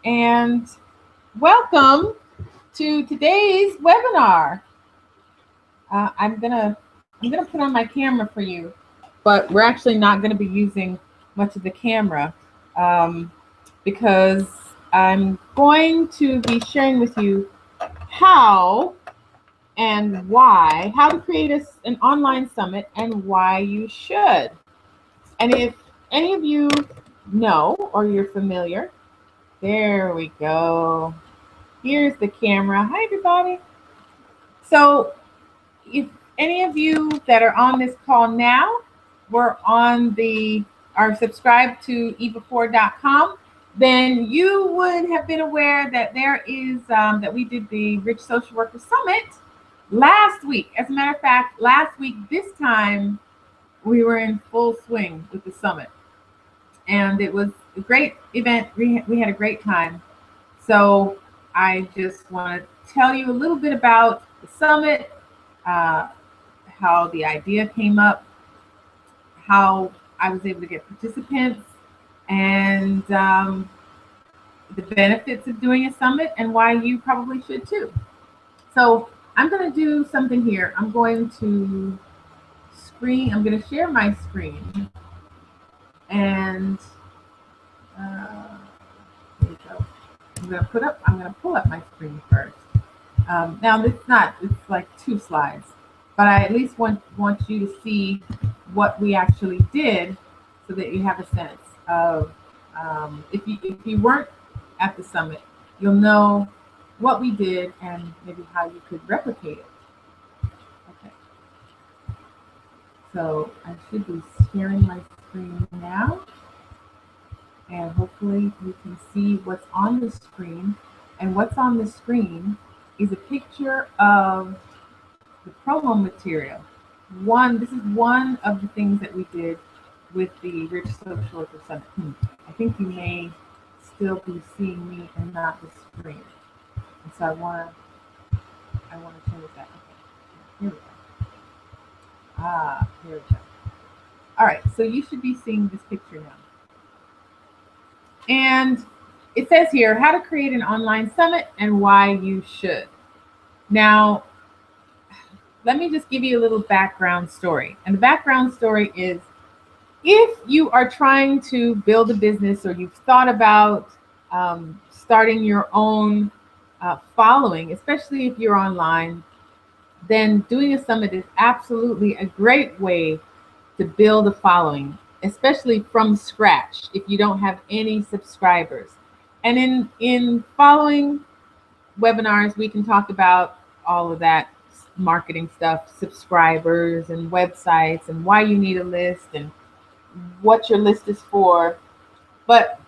and welcome to today's webinar. I'm gonna put on my camera for you, but we're actually not going to be using much of the camera um, because I'm going to be sharing with you how and why, how to create an online summit and why you should. And if any of you know or you're familiar, there we go. Here's the camera. Hi, everybody. So, if any of you that are on this call now were on are subscribed to eva4.com, then you would have been aware that there is that we did the Rich Social Worker Summit last week. As a matter of fact, last week this time we were in full swing with the summit, and it was a great event. We had a great time. So I just want to tell you a little bit about the summit, uh, how the idea came up, how I was able to get participants, and the benefits of doing a summit and why you probably should too. So I'm going to do something here. I'm going to I'm going to share my screen, and here we go. I'm going to pull up my screen first. Now it's like two slides, but I at least want you to see what we actually did, so that you have a sense of if you weren't at the summit, you'll know what we did and maybe how you could replicate it. Okay, so I should be sharing my screen now, and hopefully you can see what's on the screen. And what's on the screen is a picture of the promo material. This is one of the things that we did with the Rich Social Worker Summit. I think you may still be seeing me and not the screen. And so I want to change that. Okay. Here we go. Here we go. All right, so you should be seeing this picture now. And it says here, how to create an online summit and why you should. Now, let me just give you a little background story. And the background story is, if you are trying to build a business or you've thought about starting your own following, especially if you're online, then doing a summit is absolutely a great way to build a following, especially from scratch if you don't have any subscribers. And in following webinars, we can talk about all of that marketing stuff, subscribers and websites, and why you need a list and what your list is for. But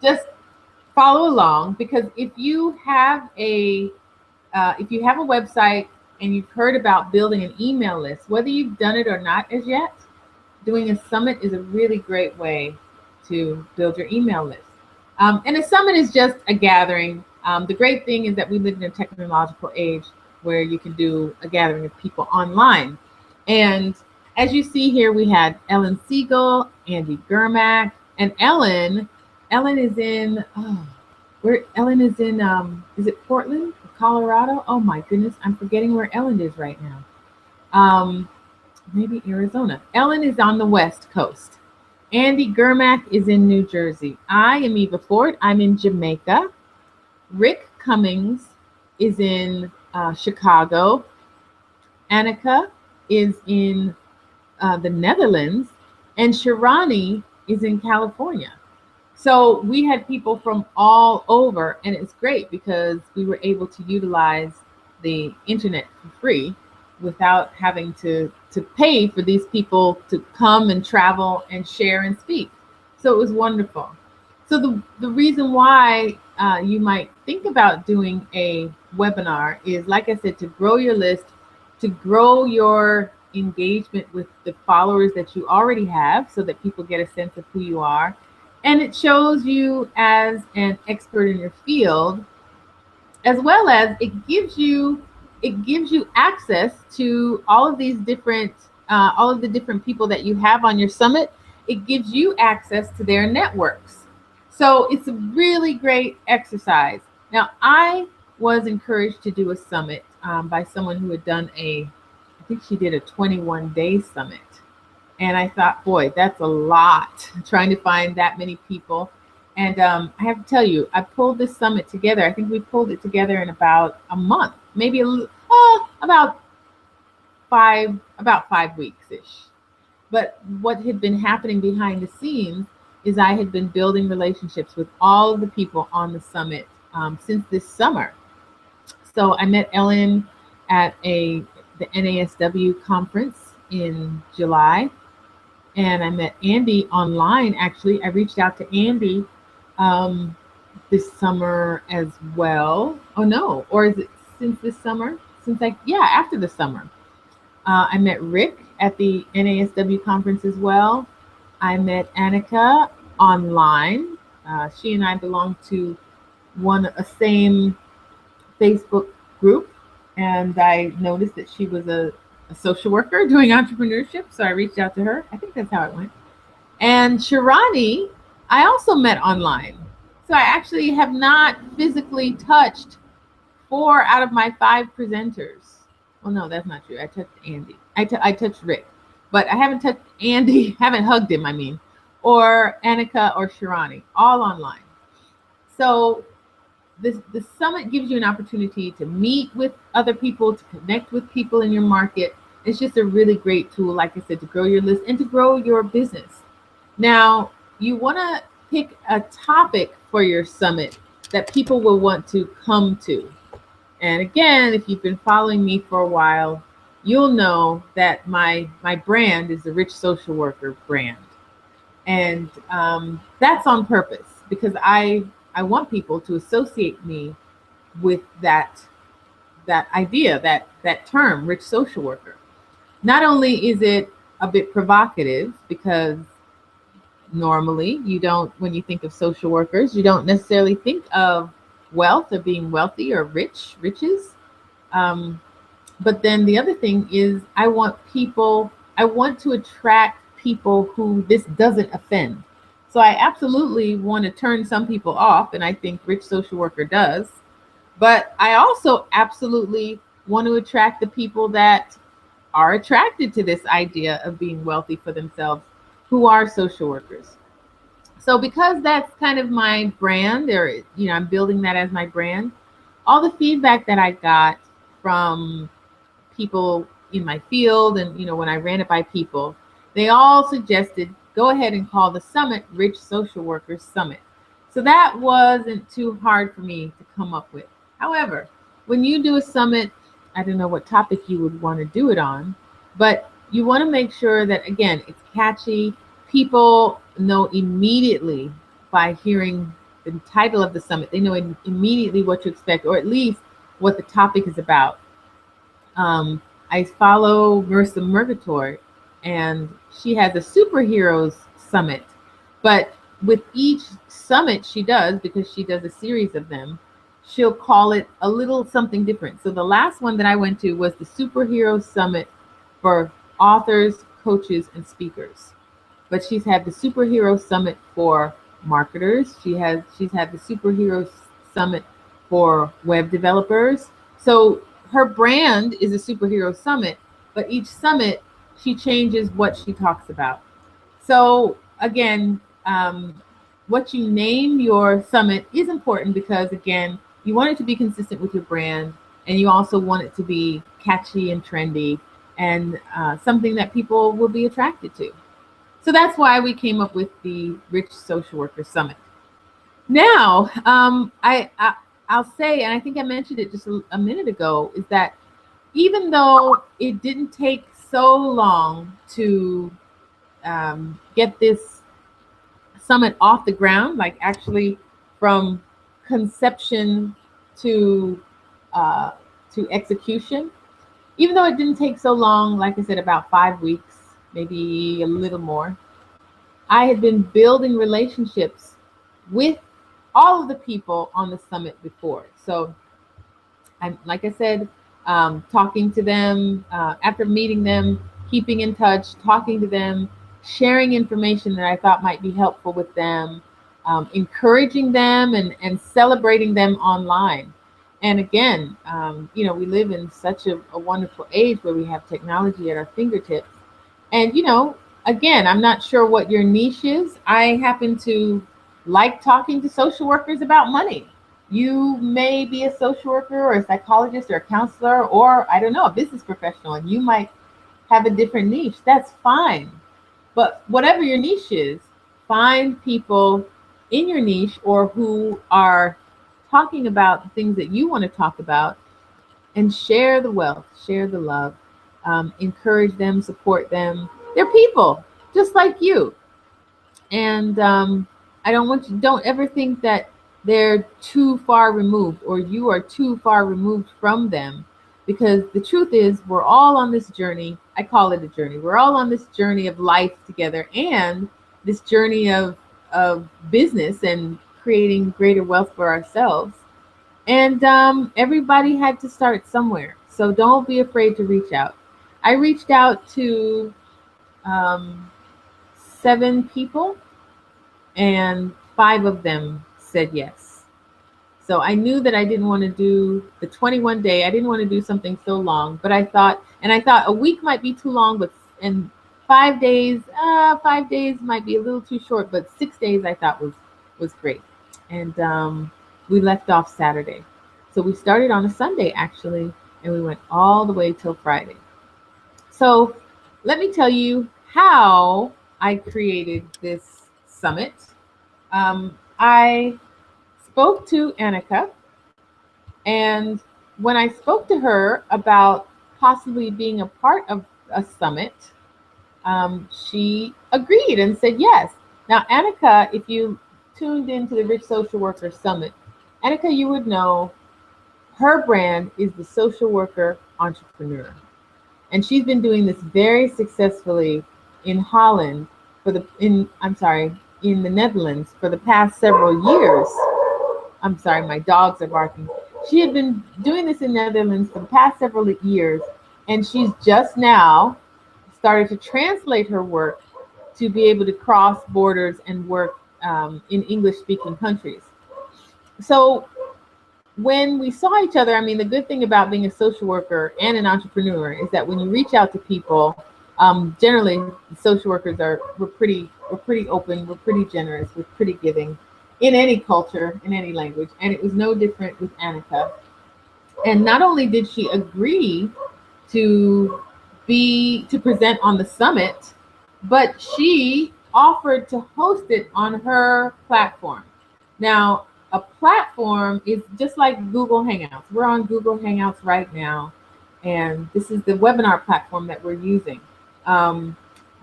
just follow along, because if you have a website and you've heard about building an email list, whether you've done it or not as yet, doing a summit is a really great way to build your email list. And a summit is just a gathering. The great thing is that we live in a technological age where you can do a gathering of people online. And as you see here, we had Ellen Siegel, Andy Germack, and Ellen is in, is it Portland, Colorado? Oh my goodness, I'm forgetting where Ellen is right now. Maybe Arizona. Ellen is on the West Coast. Andy Germack is in New Jersey. I am Eva Ford. I'm in Jamaica. Rick Cummings is in Chicago. Annika is in the Netherlands. And Shirani is in California. So we had people from all over, and it's great because we were able to utilize the internet for free without having to pay for these people to come and travel and share and speak. So it was wonderful. So the reason why you might think about doing a webinar is, like I said, to grow your list, to grow your engagement with the followers that you already have, so that people get a sense of who you are. And it shows you as an expert in your field, as well as it gives you access to all of the different people that you have on your summit. It gives you access to their networks. So it's a really great exercise. Now, I was encouraged to do a summit by someone who had done I think she did a 21-day summit. And I thought, boy, that's a lot trying to find that many people. And I have to tell you, I pulled this summit together. I think we pulled it together in about a month, maybe about 5 weeks ish. But what had been happening behind the scenes is I had been building relationships with all of the people on the summit since this summer. So I met Ellen at the NASW conference in July, and I met Andy online. Actually, I reached out to Andy um, this summer as well. Oh no, or is it since this summer? Yeah, after the summer. I met Rick at the NASW conference as well. I met Annika online. She and I belong to a same Facebook group, and I noticed that she was a social worker doing entrepreneurship, so I reached out to her. I think that's how it went. And Shirani, I also met online. So I actually have not physically touched 4 out of my 5 presenters. Well, no, that's not true. I touched Andy. I touched Rick, but I haven't touched Andy, haven't hugged him, I mean, or Annika or Shirani, all online. So the summit gives you an opportunity to meet with other people, to connect with people in your market. It's just a really great tool, like I said, to grow your list and to grow your business. Now, you want to pick a topic for your summit that people will want to come to. And again, if you've been following me for a while, you'll know that my brand is the Rich Social Worker brand. And that's on purpose because I want people to associate me with that idea, that term, rich social worker. Not only is it a bit provocative because normally you don't, when you think of social workers, you don't necessarily think of wealth or being wealthy or riches. Um, but then the other thing is I want to attract people who this doesn't offend. So I absolutely want to turn some people off, and I think Rich Social Worker does. But I also absolutely want to attract the people that are attracted to this idea of being wealthy for themselves, who are social workers. So because that's kind of my brand, or I'm building that as my brand, all the feedback that I got from people in my field and when I ran it by people, they all suggested go ahead and call the summit Rich Social Workers Summit. So that wasn't too hard for me to come up with. However, when you do a summit, I don't know what topic you would want to do it on, but you want to make sure that, again, it's catchy. People know immediately by hearing the title of the summit, they know immediately what to expect, or at least what the topic is about. I follow Marissa Murgatroyd, and she has a superheroes summit. But with each summit she does, because she does a series of them, she'll call it a little something different. So the last one that I went to was the Superhero Summit for authors, coaches, and speakers. But she's had the Superhero Summit for marketers. She's had the Superhero Summit for web developers. So her brand is a superhero summit, but each summit she changes what she talks about. So again, what you name your summit is important because, again, you want it to be consistent with your brand, and you also want it to be catchy and trendy, and something that people will be attracted to. So that's why we came up with the Rich Social Worker Summit. Now, I'll say, and I think I mentioned it just a minute ago, is that even though it didn't take so long to get this summit off the ground, like actually from conception to execution, even though it didn't take so long, like I said, about 5 weeks, maybe a little more, I had been building relationships with all of the people on the summit before. So I'm, like I said, talking to them after meeting them, keeping in touch, talking to them, sharing information that I thought might be helpful with them. encouraging them and celebrating them online. And again, we live in such a wonderful age where we have technology at our fingertips. And, again, I'm not sure what your niche is. I happen to like talking to social workers about money. You may be a social worker or a psychologist or a counselor or, I don't know, a business professional, and you might have a different niche. That's fine. But whatever your niche is, find people in your niche or who are talking about the things that you want to talk about and share the wealth, share the love, encourage them, support them. They're people just like you. And I don't ever think that they're too far removed or you are too far removed from them, because the truth is we're all on this journey. I call it a journey. We're all on this journey of life together, and this journey of business and creating greater wealth for ourselves. And everybody had to start somewhere. So don't be afraid to reach out. I reached out to um, 7 people, and 5 of them said yes. So I knew that I didn't want to do the 21 day. I didn't want to do something so long, but I thought a week might be too long, and 5 days, 5 days might be a little too short, but 6 days I thought was great. And we left off Saturday. So we started on a Sunday actually, and we went all the way till Friday. So let me tell you how I created this summit. I spoke to Annika, and when I spoke to her about possibly being a part of a summit, she agreed and said yes. Now, Annika, if you tuned into the Rich Social Worker Summit, Annika, you would know her brand is the social worker entrepreneur. And she's been doing this very successfully in Holland in the Netherlands for the past several years. I'm sorry, my dogs are barking. She had been doing this in Netherlands for the past several years, and she's just now started to translate her work to be able to cross borders and work in English-speaking countries. So when we saw each other, I mean, the good thing about being a social worker and an entrepreneur is that when you reach out to people, generally social workers we're pretty open, we're pretty generous, we're pretty giving in any culture, in any language, and it was no different with Annika. And not only did she agree to present on the summit, but she offered to host it on her platform. Now, a platform is just like Google Hangouts. We're on Google Hangouts right now, and this is the webinar platform that we're using.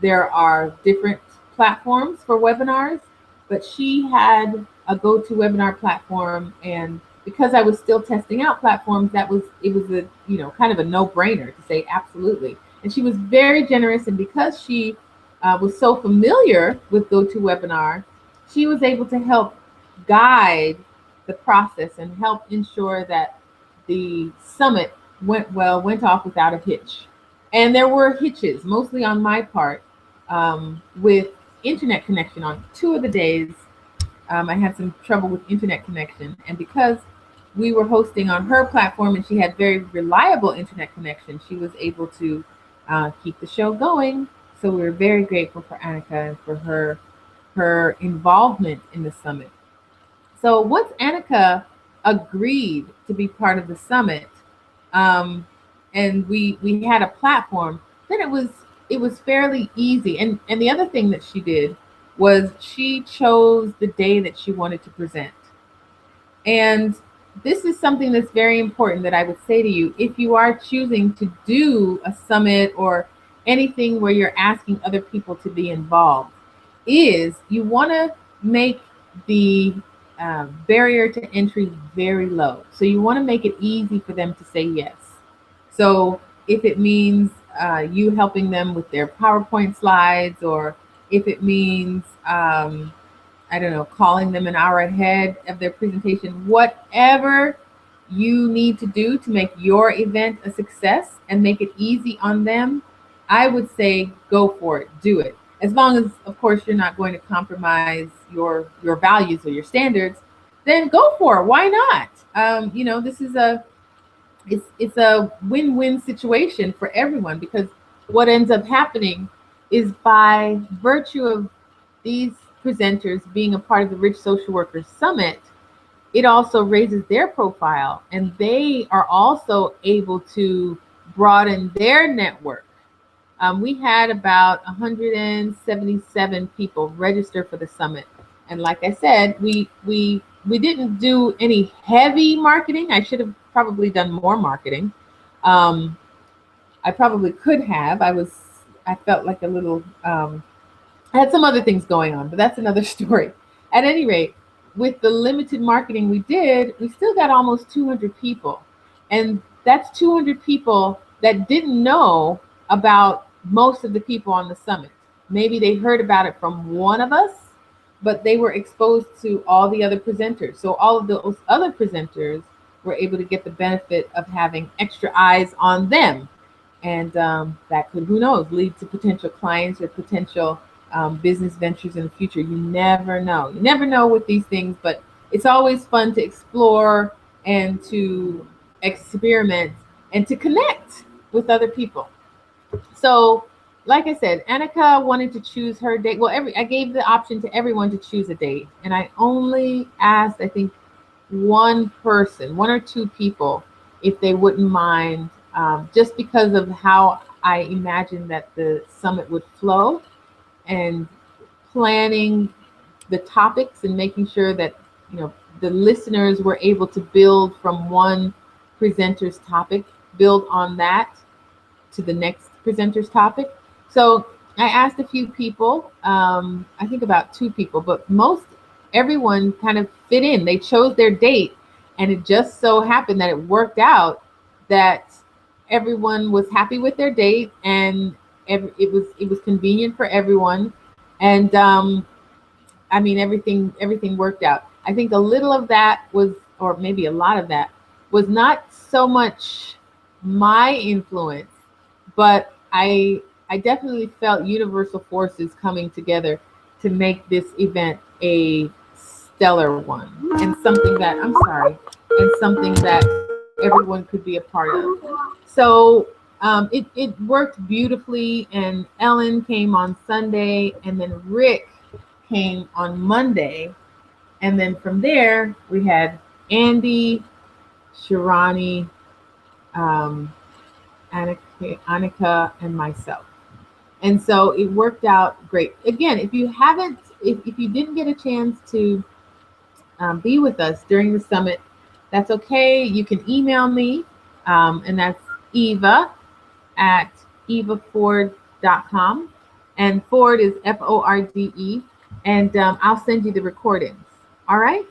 There are different platforms for webinars, but she had a GoToWebinar platform, and because I was still testing out platforms, it was a kind of a no-brainer to say absolutely. And she was very generous, and because she was so familiar with GoToWebinar, she was able to help guide the process and help ensure that the summit went off without a hitch. And there were hitches, mostly on my part, with internet connection on 2 of the days. I had some trouble with internet connection, and because we were hosting on her platform and she had very reliable internet connection, she was able to keep the show going. So we were very grateful for Annika and for her involvement in the summit. So once Annika agreed to be part of the summit, and we had a platform, then it was fairly easy. And the other thing that she did was she chose the day that she wanted to present. And this is something that's very important that I would say to you if you are choosing to do a summit or anything where you're asking other people to be involved, is you want to make the barrier to entry very low. So you want to make it easy for them to say yes. So if it means you helping them with their PowerPoint slides, or if it means I don't know, calling them an hour ahead of their presentation, whatever you need to do to make your event a success and make it easy on them, I would say go for it, do it. as long as, of course, you're not going to compromise your values or your standards, then go for it. Why not? This is it's a win-win situation for everyone, because what ends up happening is, by virtue of these presenters being a part of the Rich Social Workers Summit, it also raises their profile, and they are also able to broaden their network. We had about 177 people register for the summit, and like I said, we didn't do any heavy marketing. I should have probably done more marketing. Um, I probably could have. I felt like a little. I had some other things going on, but that's another story. At any rate, with the limited marketing we did, we still got almost 200 people. And that's 200 people that didn't know about most of the people on the summit. Maybe they heard about it from one of us, but they were exposed to all the other presenters. So all of those other presenters were able to get the benefit of having extra eyes on them. And that could, who knows, lead to potential clients or potential business ventures in the future. You never know. You never know with these things, but it's always fun to explore and to experiment and to connect with other people. So, like I said, Annika wanted to choose her date. Well, I gave the option to everyone to choose a date, and I only asked, I think, one or two people, if they wouldn't mind, just because of how I imagined that the summit would flow, and planning the topics and making sure that the listeners were able to build from one presenter's topic, build on that to the next presenter's topic. So I asked a few people, I think about two people, but most everyone kind of fit in. They chose their date, and it just so happened that it worked out that everyone was happy with their date, and it was convenient for everyone, and I mean, everything worked out. I think a little of that was, or maybe a lot of that, was not so much my influence, but I definitely felt universal forces coming together to make this event a stellar one, and something that, I'm sorry, and something that everyone could be a part of. So it worked beautifully, and Ellen came on Sunday, and then Rick came on Monday, and then from there we had Andy, Shirani, um, Annika, and myself. And so it worked out great. Again, if you didn't get a chance to be with us during the summit, that's okay. You can email me, and that's Eva at evaforde.com. And Ford is Forde. And I'll send you the recordings. All right.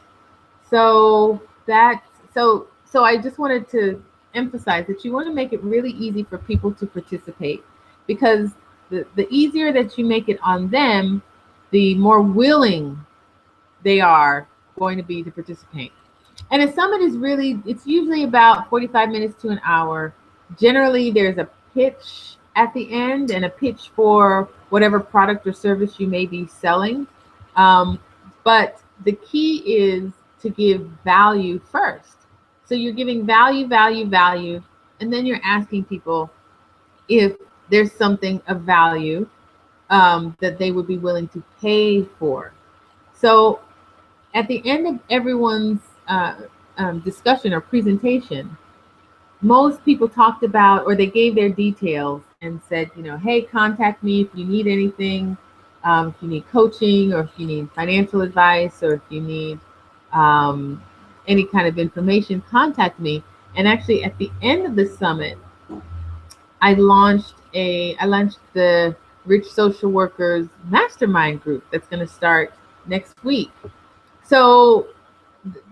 So so I just wanted to emphasize that you want to make it really easy for people to participate, because the easier that you make it on them, the more willing they are going to be to participate. And a summit is it's usually about 45 minutes to an hour. Generally, there's a pitch at the end and a pitch for whatever product or service you may be selling. But the key is to give value first. So you're giving value, value, value, and then you're asking people if there's something of value that they would be willing to pay for. So at the end of everyone's discussion or presentation, most people talked about, or they gave their details and said, hey, contact me if you need anything, if you need coaching, or if you need financial advice, or if you need any kind of information, contact me. And actually, at the end of the summit, I launched the Rich Social Workers Mastermind group that's going to start next week. So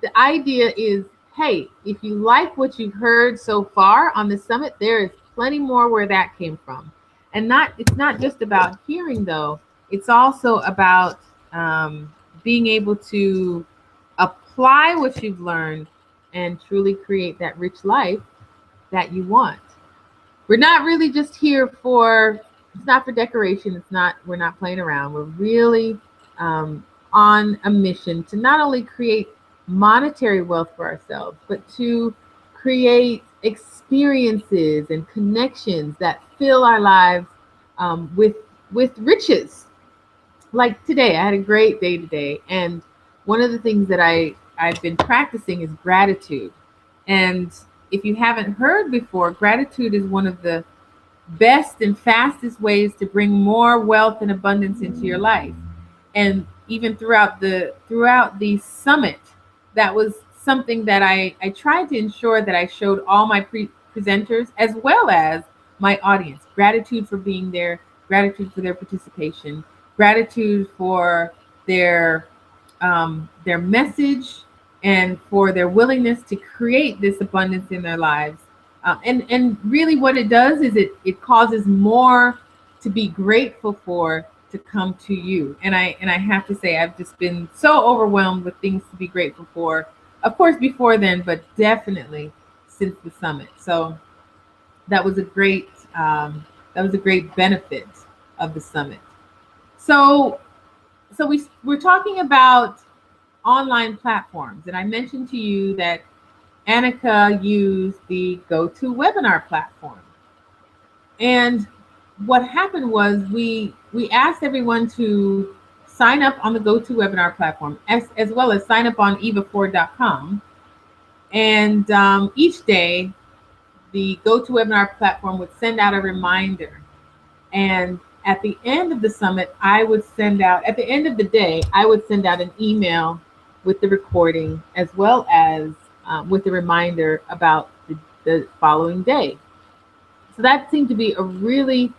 the idea is, hey, if you like what you've heard so far on the summit, there is plenty more where that came from. And it's not just about hearing, though. It's also about being able to apply what you've learned and truly create that rich life that you want. We're not really just here for It's not for decoration. We're not playing around. We're really on a mission to not only create monetary wealth for ourselves, but to create experiences and connections that fill our lives with riches. Like today, I had a great day today, and one of the things that I've been practicing is gratitude. And if you haven't heard before, gratitude is one of the best and fastest ways to bring more wealth and abundance into your life. And even throughout the summit, that was something that I tried to ensure that I showed all my presenters as well as my audience. Gratitude for being there, gratitude for their participation, gratitude for their their message, and for their willingness to create this abundance in their lives. And really what it does is it causes more to be grateful for to come to you. And I have to say, I've just been so overwhelmed with things to be grateful for. Of course before then, but definitely since the summit. So that was a great benefit of the summit. So we're talking about online platforms, and I mentioned to you that Annika used the GoToWebinar platform. And what happened was we asked everyone to sign up on the GoToWebinar platform, as well as sign up on evaford.com. And each day, the GoToWebinar platform would send out a reminder. And at the end of the summit, at the end of the day, I would send out an email with the recording, as well as with a reminder about the following day. So that seemed to be a really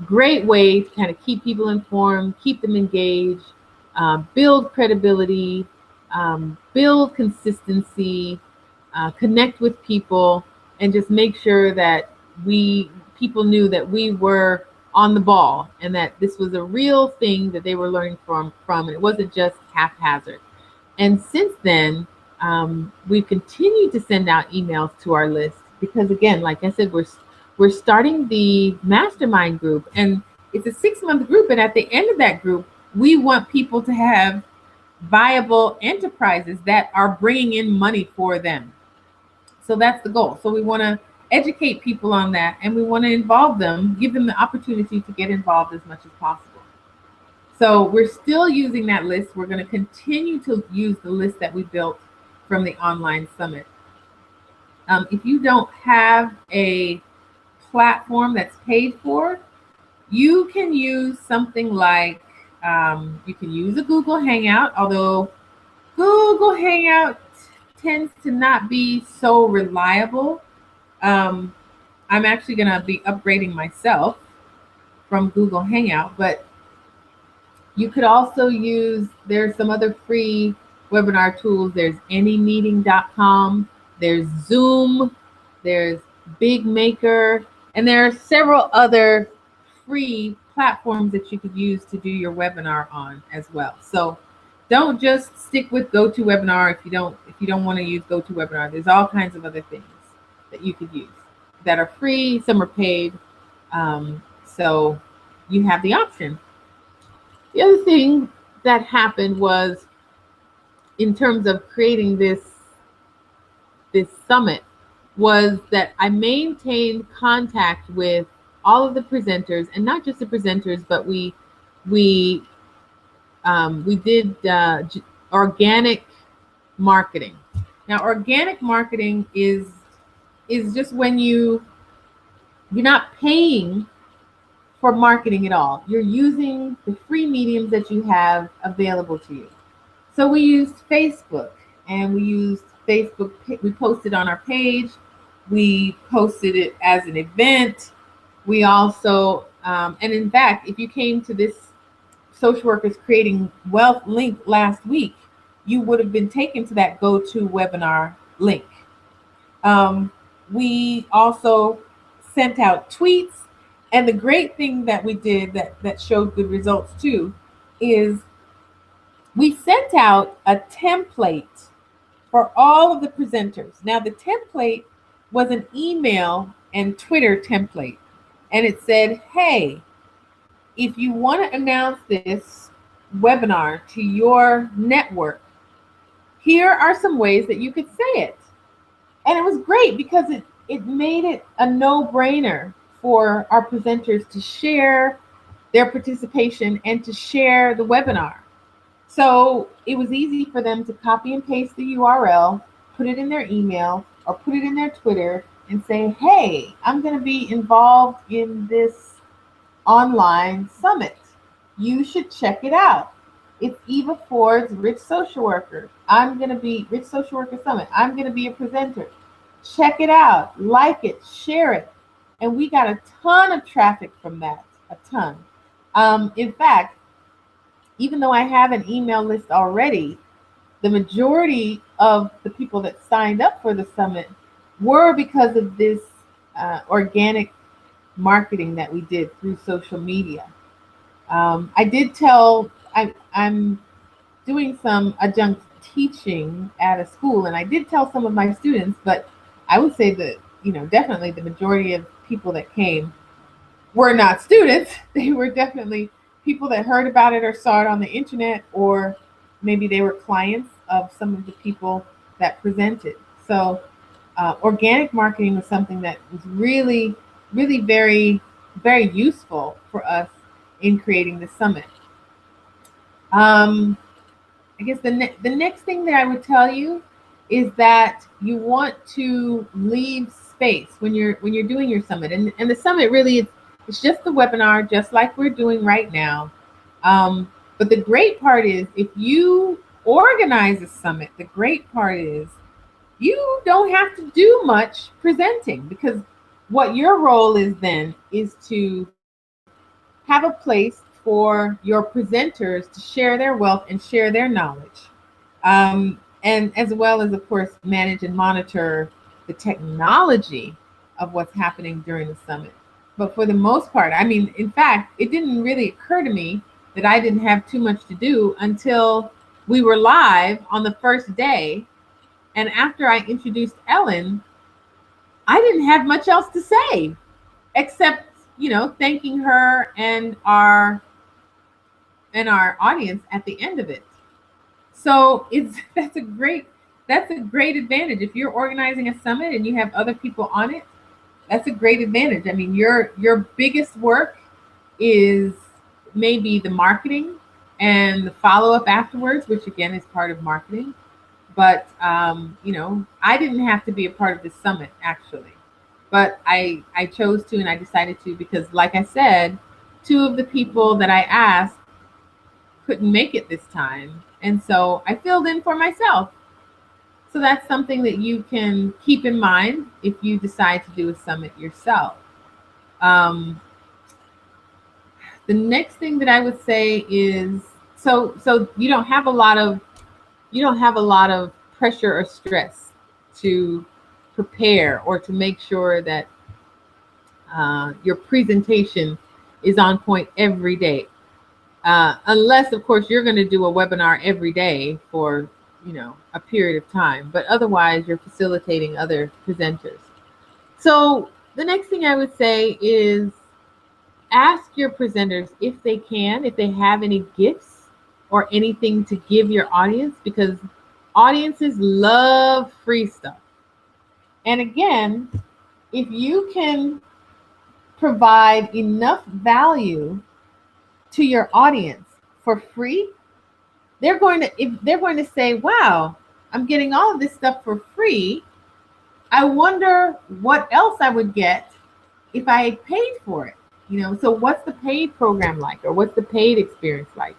great way to kind of keep people informed, keep them engaged, build credibility, build consistency, connect with people, and just make sure that people knew that we were on the ball and that this was a real thing that they were learning from, and it wasn't just haphazard. And since then, we've continued to send out emails to our list because, again, like I said, we're starting the mastermind group, and it's a 6-month group. And at the end of that group, we want people to have viable enterprises that are bringing in money for them. So that's the goal. So we want to educate people on that, and we want to involve them, give them the opportunity to get involved as much as possible. So we're still using that list. We're going to continue to use the list that we built from the online summit. If you don't have a platform that's paid for, you can use something like, you can use a Google Hangout, although Google Hangout tends to not be so reliable. I'm actually going to be upgrading myself from Google Hangout, but you could also use, there's some other free webinar tools. There's anymeeting.com, there's Zoom, there's BigMaker, and there are several other free platforms that you could use to do your webinar on as well. So don't just stick with GoToWebinar if you don't want to use GoToWebinar. There's all kinds of other things that you could use that are free, some are paid. So you have the option. The other thing that happened was, in terms of creating this summit, was that I maintained contact with all of the presenters, and not just the presenters, but we did organic marketing. Now, organic marketing is just when you're not paying for marketing at all. You're using the free mediums that you have available to you. So we used Facebook, and we posted on our page. We posted it as an event. We also, and in fact, if you came to this Social Workers Creating Wealth link last week, you would have been taken to that GoToWebinar link. We also sent out tweets. And the great thing that we did that showed good results too is we sent out a template for all of the presenters. Now, the template was an email and Twitter template. And it said, hey, if you want to announce this webinar to your network, here are some ways that you could say it. And it was great because it made it a no-brainer for our presenters to share their participation and to share the webinar. So it was easy for them to copy and paste the URL, put it in their email, or put it in their Twitter and say, hey, I'm going to be involved in this online summit. You should check it out. It's Eva Ford's Rich Social Worker. I'm going to be Rich Social Worker Summit. I'm going to be a presenter. Check it out, like it, share it. And we got a ton of traffic from that, a ton. In fact, even though I have an email list already, the majority of the people that signed up for the summit were because of this organic marketing that we did through social media. I did tell, I'm doing some adjunct teaching at a school, and I did tell some of my students, but I would say that, definitely the majority of people that came were not students. They were definitely people that heard about it or saw it on the internet, or maybe they were clients of some of the people that presented. So organic marketing was something that was really, really very, very useful for us in creating the summit. I guess the next thing that I would tell you is that you want to leave space when you're doing your summit, and the summit really it's just the webinar, just like we're doing right now. But the great part is, if you organize a summit, the great part is you don't have to do much presenting, because what your role is then is to have a place for your presenters to share their wealth and share their knowledge. And as well as, of course, manage and monitor the technology of what's happening during the summit. But for the most part, I mean, in fact, it didn't really occur to me that I didn't have too much to do until we were live on the first day. And after I introduced Ellen, I didn't have much else to say except, thanking her and our audience at the end of it. So it's that's a great advantage. If you're organizing a summit and you have other people on it, that's a great advantage. I mean, your biggest work is maybe the marketing and the follow-up afterwards, which again is part of marketing. But I didn't have to be a part of this summit actually, but I chose to, and I decided to, because like I said, two of the people that I asked couldn't make it this time, and so I filled in for myself. So that's something that you can keep in mind if you decide to do a summit yourself. Um, the next thing that I would say is, so you don't have a lot of pressure or stress to prepare or to make sure that your presentation is on point every day. Unless, of course, you're going to do a webinar every day for, a period of time. But otherwise, you're facilitating other presenters. So the next thing I would say is ask your presenters if they have any gifts or anything to give your audience, because audiences love free stuff. And again, if you can provide enough value to your audience for free, if they're going to say, wow, I'm getting all of this stuff for free. I wonder what else I would get if I paid for it. So what's the paid program like, or what's the paid experience like?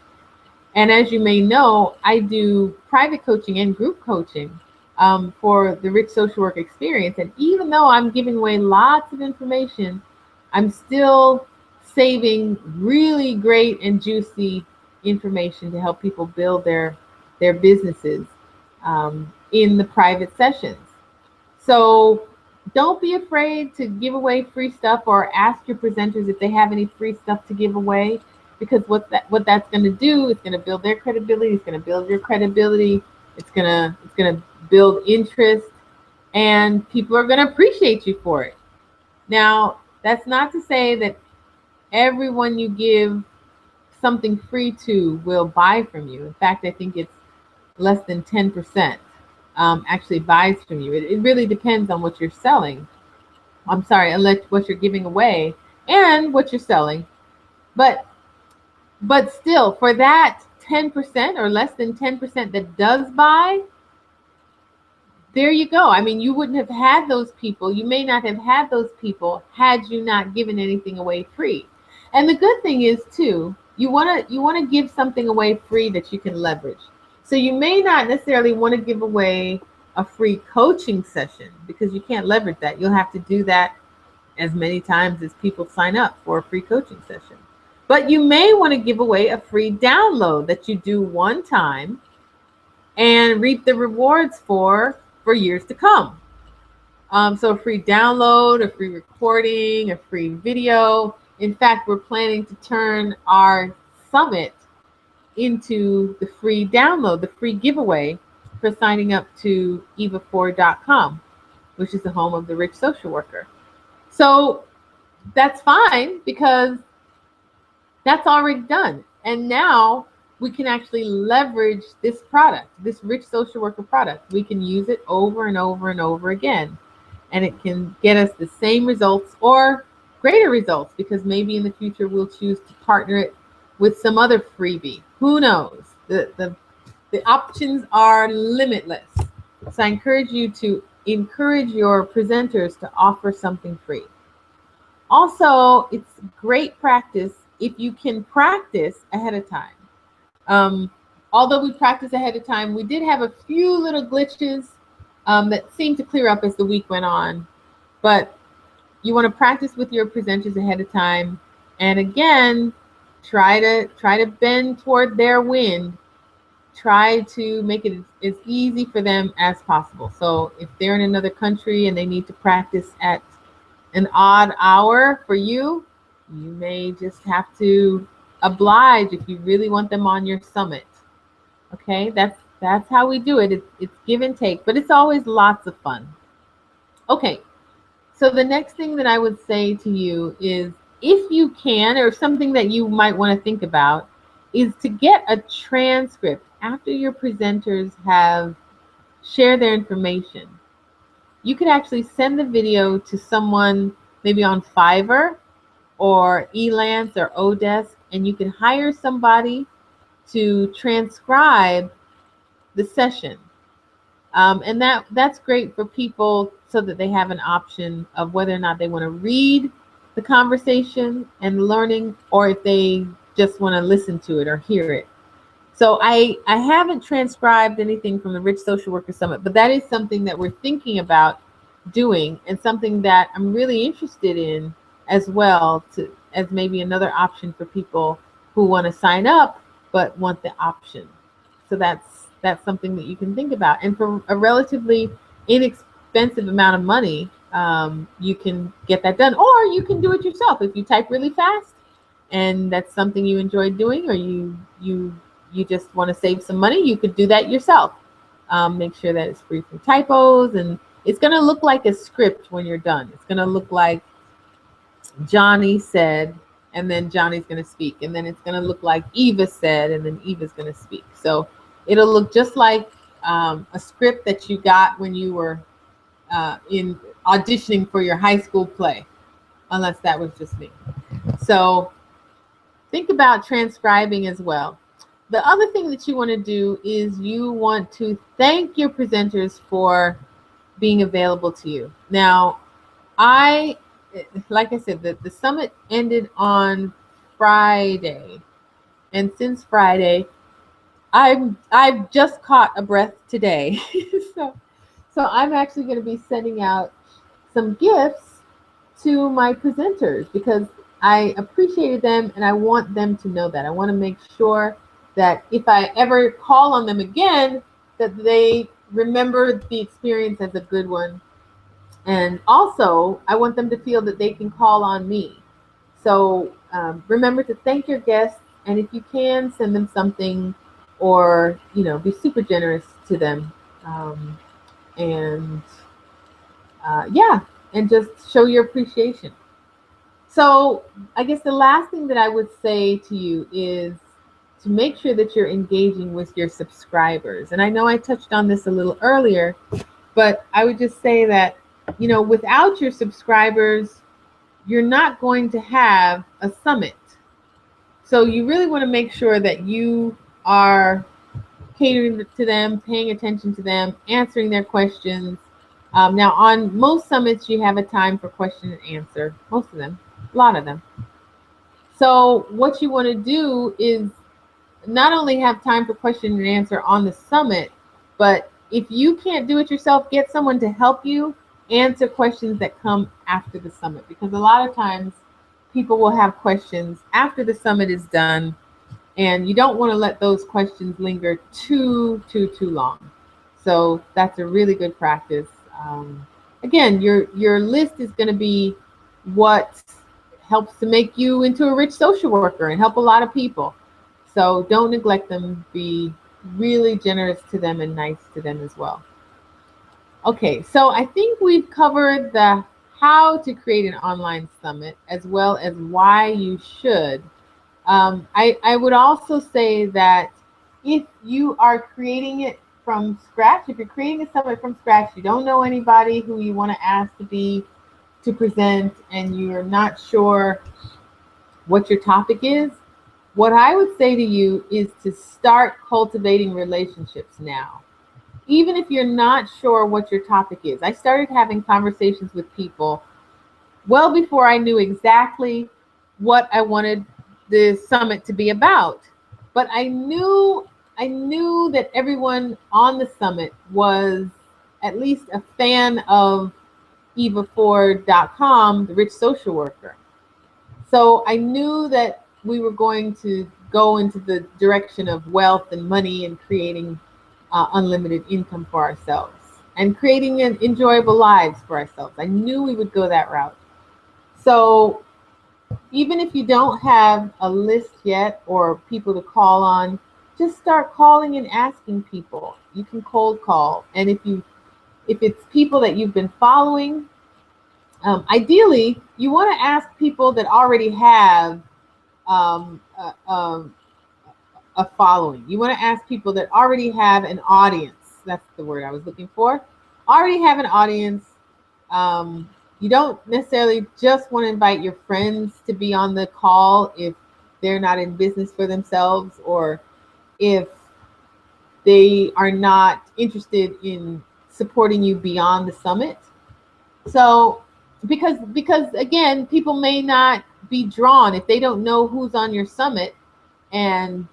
And as you may know, I do private coaching and group coaching for the Rich Social Work Experience. And even though I'm giving away lots of information, I'm still saving really great and juicy information to help people build their businesses in the private sessions. So don't be afraid to give away free stuff, or ask your presenters if they have any free stuff to give away, because what that's going to do is going to build their credibility. It's going to build your credibility. It's going to build interest, and people are going to appreciate you for it. Now, that's not to say that everyone you give something free to will buy from you. In fact, I think it's less than 10% actually buys from you. It really depends on what you're selling. I'm sorry, unless what you're giving away and what you're selling. But still, for that 10% or less than 10% that does buy, there you go. I mean, you wouldn't have had those people. You may not have had those people had you not given anything away free. And the good thing is too, you want to give something away free that you can leverage. So you may not necessarily want to give away a free coaching session because you can't leverage that. You'll have to do that as many times as people sign up for a free coaching session. But you may want to give away a free download that you do one time and reap the rewards for years to come. So a free download, a free recording, a free video. In fact, we're planning to turn our summit into the free download, the free giveaway for signing up to eva4.com, which is the home of the Rich Social Worker. So that's fine because that's already done. And now we can actually leverage this product, this Rich Social Worker product. We can use it over and over and over again. And it can get us the same results or greater results because maybe in the future we'll choose to partner it with some other freebie. Who knows? The options are limitless. So I encourage you to encourage your presenters to offer something free. Also, it's great practice if you can practice ahead of time. Although we practiced ahead of time, we did have a few little glitches that seemed to clear up as the week went on. But you want to practice with your presenters ahead of time, and again, try to bend toward their wind. Try to make it as easy for them as possible. So if they're in another country and they need to practice at an odd hour for you, you may just have to oblige if you really want them on your summit. Okay, that's how we do it. It's give and take, but it's always lots of fun. Okay, so the next thing that I would say to you is, if you can, or something that you might want to think about, is to get a transcript after your presenters have shared their information. You could actually send the video to someone maybe on Fiverr or Elance or Odesk, and you can hire somebody to transcribe the session. And that's great for people so that they have an option of whether or not they want to read the conversation and learning, or if they just want to listen to it or hear it. So I haven't transcribed anything from the Rich Social Worker Summit, but that is something that we're thinking about doing, and something that I'm really interested in as well, as maybe another option for people who want to sign up but want the option. So that's something that you can think about. And for a relatively inexpensive amount of money, you can get that done, or you can do it yourself if you type really fast and that's something you enjoy doing, or you just want to save some money. You could do that yourself. Make sure that it's free from typos, and it's going to look like a script when you're done. It's going to look like Johnny said, and then Johnny's going to speak, and then it's going to look like Eva said, and then Eva's going to speak. So it'll look just like a script that you got when you were in auditioning for your high school play, unless that was just me. So think about transcribing as well. The other thing that you want to do is you want to thank your presenters for being available to you. Now, like I said, the summit ended on Friday, and since Friday, I've just caught a breath today. so I'm actually going to be sending out some gifts to my presenters because I appreciated them and I want them to know that. I want to make sure that if I ever call on them again, that they remember the experience as a good one. And also, I want them to feel that they can call on me. So remember to thank your guests, and if you can, send them something, or be super generous to them, and yeah, and just show your appreciation. So I guess the last thing that I would say to you is to make sure that you're engaging with your subscribers. And I know I touched on this a little earlier, but I would just say that, without your subscribers, you're not going to have a summit. So you really want to make sure that you are catering to them, paying attention to them, answering their questions. Now, on most summits, you have a time for question and answer, most of them, a lot of them. So what you want to do is not only have time for question and answer on the summit, but if you can't do it yourself, get someone to help you answer questions that come after the summit. Because a lot of times people will have questions after the summit is done, and you don't want to let those questions linger too long. So that's a really good practice. Again, your list is going to be what helps to make you into a rich social worker and help a lot of people. So don't neglect them. Be really generous to them and nice to them as well. Okay, so I think we've covered the how to create an online summit as well as why you should. I would also say that if you are creating it from scratch, if you're creating a summit from scratch, you don't know anybody who you want to ask to present, and you're not sure what your topic is, what I would say to you is to start cultivating relationships now. Even if you're not sure what your topic is. I started having conversations with people well before I knew exactly what I wanted the summit to be about. But I knew that everyone on the summit was at least a fan of EvaFord.com, the rich social worker. So I knew that we were going to go into the direction of wealth and money and creating unlimited income for ourselves and creating an enjoyable lives for ourselves. I knew we would go that route. So even if you don't have a list yet or people to call on, just start calling and asking people. You can cold call, and if it's people that you've been following, ideally you want to ask people that already have um, a, a, a following. You want to ask people that already have an audience. That's the word I was looking for. Already have an audience. You don't necessarily just want to invite your friends to be on the call if they're not in business for themselves, or if they are not interested in supporting you beyond the summit. So because again, people may not be drawn if they don't know who's on your summit, and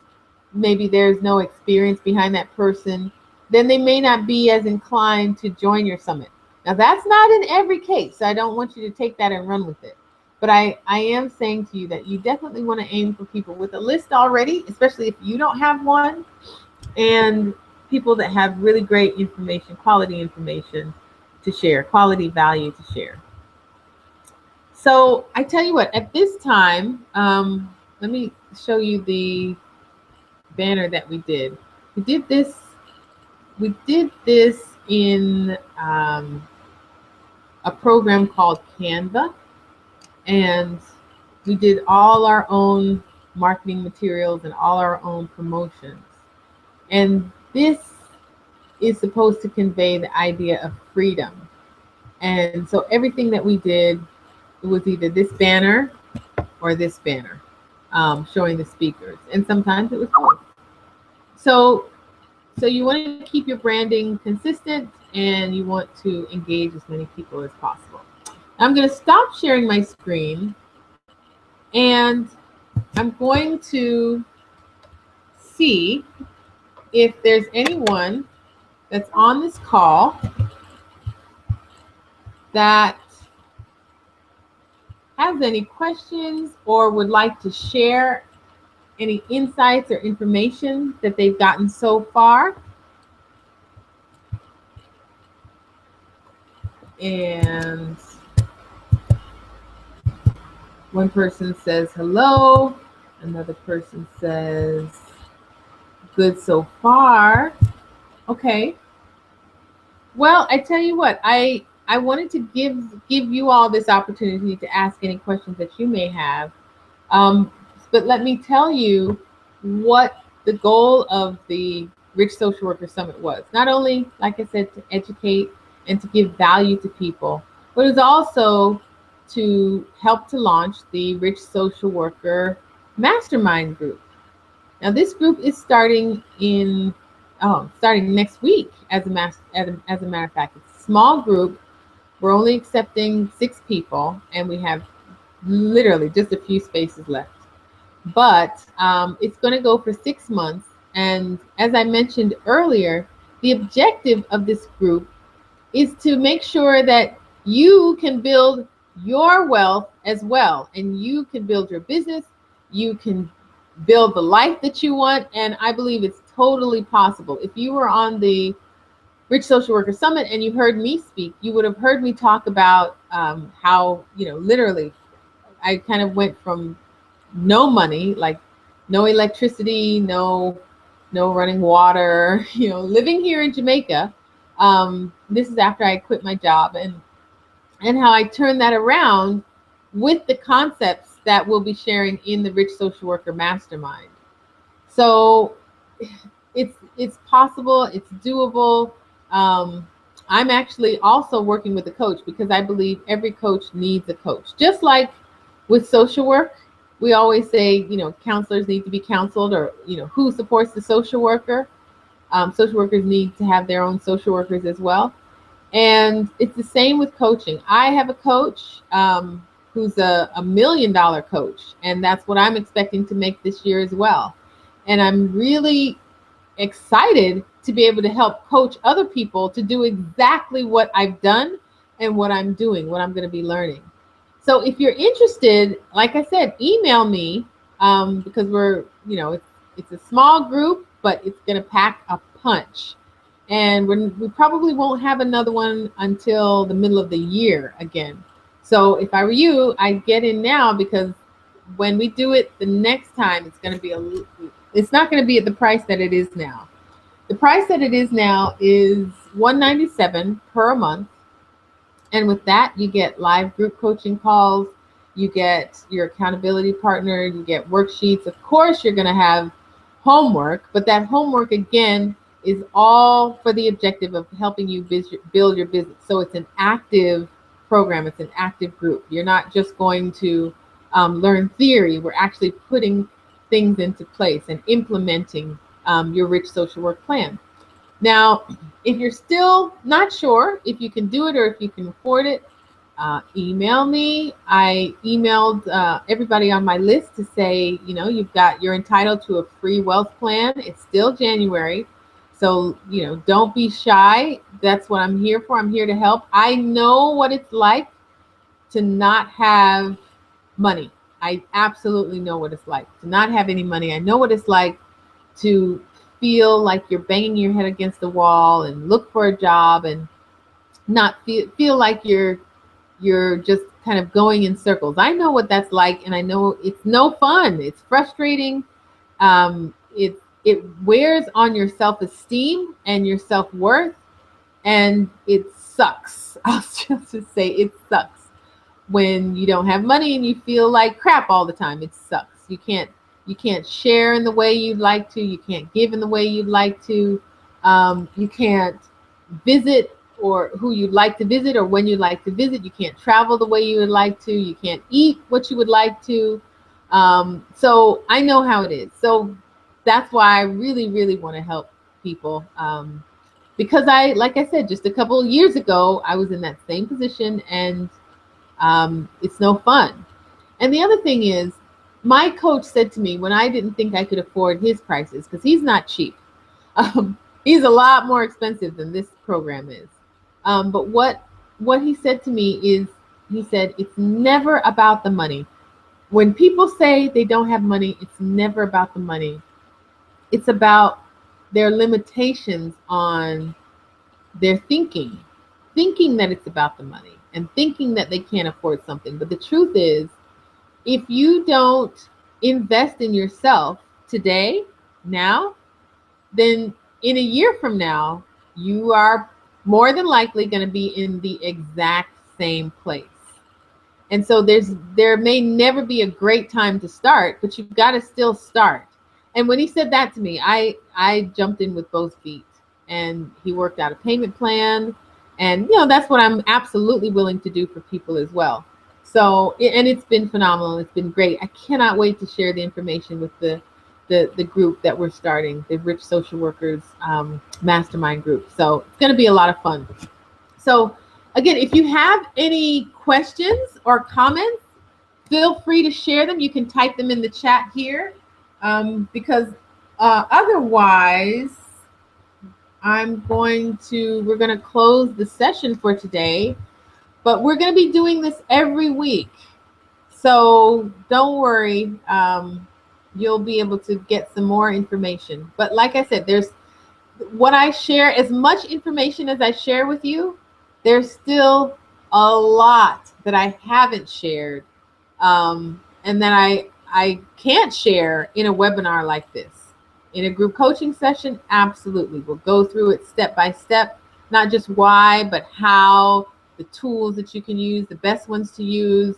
maybe there's no experience behind that person, then they may not be as inclined to join your summit. Now, that's not in every case. I don't want you to take that and run with it. But I am saying to you that you definitely want to aim for people with a list already, especially if you don't have one, and people that have really great information, quality information to share, quality value to share. So I tell you what, at this time, let me show you the banner that we did. We did this. We did this in a program called Canva, and we did all our own marketing materials and all our own promotions. And this is supposed to convey the idea of freedom. And so everything that we did, it was either this banner or this banner showing the speakers, and sometimes it was both. So you want to keep your branding consistent, and you want to engage as many people as possible. I'm going to stop sharing my screen, and I'm going to see if there's anyone that's on this call that has any questions or would like to share any insights or information that they've gotten so far. And one person says hello, another person says good so far. Okay. Well, I tell you what, I I wanted to give you all this opportunity to ask any questions that you may have. Um, but let me tell you what the goal of the Rich Social Worker Summit was. Not only, like I said, to educate and to give value to people, but it was also to help to launch the Rich Social Worker Mastermind Group. Now, this group is starting next week. As a matter of fact, it's a small group. We're only accepting 6 people, and we have literally just a few spaces left. But it's going to go for 6 months. And as I mentioned earlier, the objective of this group is to make sure that you can build your wealth as well, and you can build your business. You can build the life that you want, and I believe it's totally possible. If you were on the Rich Social Worker Summit and you heard me speak, you would have heard me talk about how, literally, I kind of went from no money, like no electricity, no running water, living here in Jamaica. This is after I quit my job, and how I turned that around with the concepts that we'll be sharing in the Rich Social Worker Mastermind. So it's possible, it's doable. I'm actually also working with a coach because I believe every coach needs a coach. Just like with social work, we always say, counselors need to be counseled, or, who supports the social worker. Social workers need to have their own social workers as well. And it's the same with coaching. I have a coach who's a $1 million coach, and that's what I'm expecting to make this year as well. And I'm really excited to be able to help coach other people to do exactly what I've done and what I'm doing, what I'm going to be learning. So if you're interested, like I said, email me because we're, it's a small group, but it's going to pack a punch. And we probably won't have another one until the middle of the year again. So if I were you, I'd get in now, because when we do it the next time, it's not going to be at the price that it is now. The price that it is now is $197 per month. And with that, you get live group coaching calls, you get your accountability partner, you get worksheets. Of course, you're going to have homework, but that homework, again, is all for the objective of helping you build your business. So it's an active program. It's an active group. You're not just going to learn theory. We're actually putting things into place and implementing your Rich Social Work plan. Now, if you're still not sure if you can do it or if you can afford it, email me. I emailed everybody on my list to say, you're entitled to a free wealth plan. It's still January. So, don't be shy. That's what I'm here for. I'm here to help. I know what it's like to not have money. I absolutely know what it's like to not have any money. I know what it's like to feel like you're banging your head against the wall and look for a job and not feel like you're just kind of going in circles. I know what that's like, and I know it's no fun. It's frustrating. It wears on your self-esteem and your self-worth, and it sucks. I'll just say it sucks when you don't have money and you feel like crap all the time. It sucks. You can't share in the way you'd like to. You can't give in the way you'd like to. You can't visit or who you'd like to visit or when you'd like to visit. You can't travel the way you would like to. You can't eat what you would like to. So I know how it is. So that's why I really, really want to help people. Because like I said, just a couple of years ago, I was in that same position, and it's no fun. And the other thing is, my coach said to me when I didn't think I could afford his prices, because he's not cheap. He's a lot more expensive than this program is. But what he said to me is, he said, it's never about the money. When people say they don't have money, it's never about the money. It's about their limitations on their thinking that it's about the money and thinking that they can't afford something. But the truth is, if you don't invest in yourself today, now, then in a year from now, you are more than likely going to be in the exact same place. And so there may never be a great time to start, but you've got to still start. And when he said that to me, I jumped in with both feet, and he worked out a payment plan. And that's what I'm absolutely willing to do for people as well. So, and it's been phenomenal. It's been great. I cannot wait to share the information with the group that we're starting, the Rich Social Workers Mastermind group. So it's going to be a lot of fun. So again, if you have any questions or comments, feel free to share them. You can type them in the chat here, because otherwise we're going to close the session for today, but we're going to be doing this every week. So don't worry. You'll be able to get some more information. But like I said, there's what I share, as much information as I share with you, there's still a lot that I haven't shared, and that I can't share in a webinar like this. In a group coaching session, absolutely. We'll go through it step by step, not just why, but how, the tools that you can use, the best ones to use,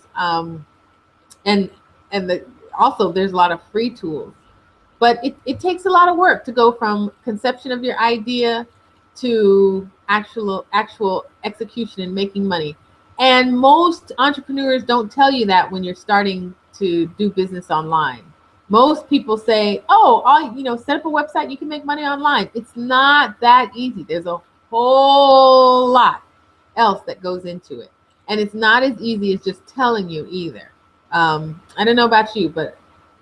also there's a lot of free tools. But it takes a lot of work to go from conception of your idea to actual execution and making money. And most entrepreneurs don't tell you that when you're starting to do business online. Most people say, oh, set up a website, you can make money online. It's not that easy. There's a whole lot else that goes into it. And it's not as easy as just telling you either. I don't know about you, but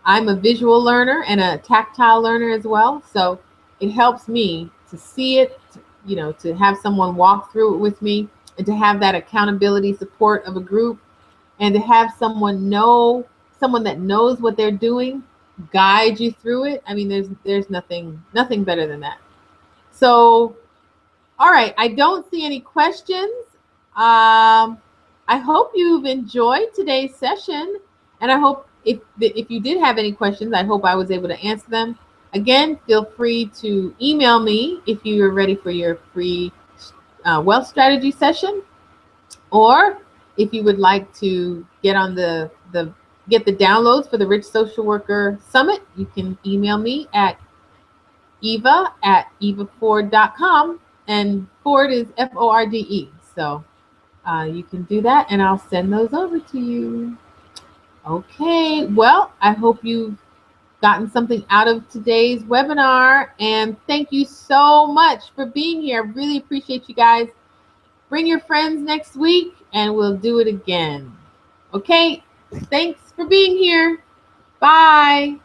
I'm a visual learner and a tactile learner as well. So it helps me to see it, to have someone walk through it with me, and to have that accountability support of a group, and to have someone that knows what they're doing guide you through it. I mean, there's nothing better than that. So, all right, I don't see any questions. I hope you've enjoyed today's session, and I hope if you did have any questions, I hope I was able to answer them. Again, feel free to email me if you are ready for your free wealth strategy session, or if you would like to get on get the downloads for the Rich Social Worker Summit, you can email me at eva@evaforde.com, and Forde is Forde. So you can do that, and I'll send those over to you. Okay, well, I hope you've gotten something out of today's webinar, and thank you so much for being here. I really appreciate you guys. Bring your friends next week, and we'll do it again. Okay, thanks for being here. Bye.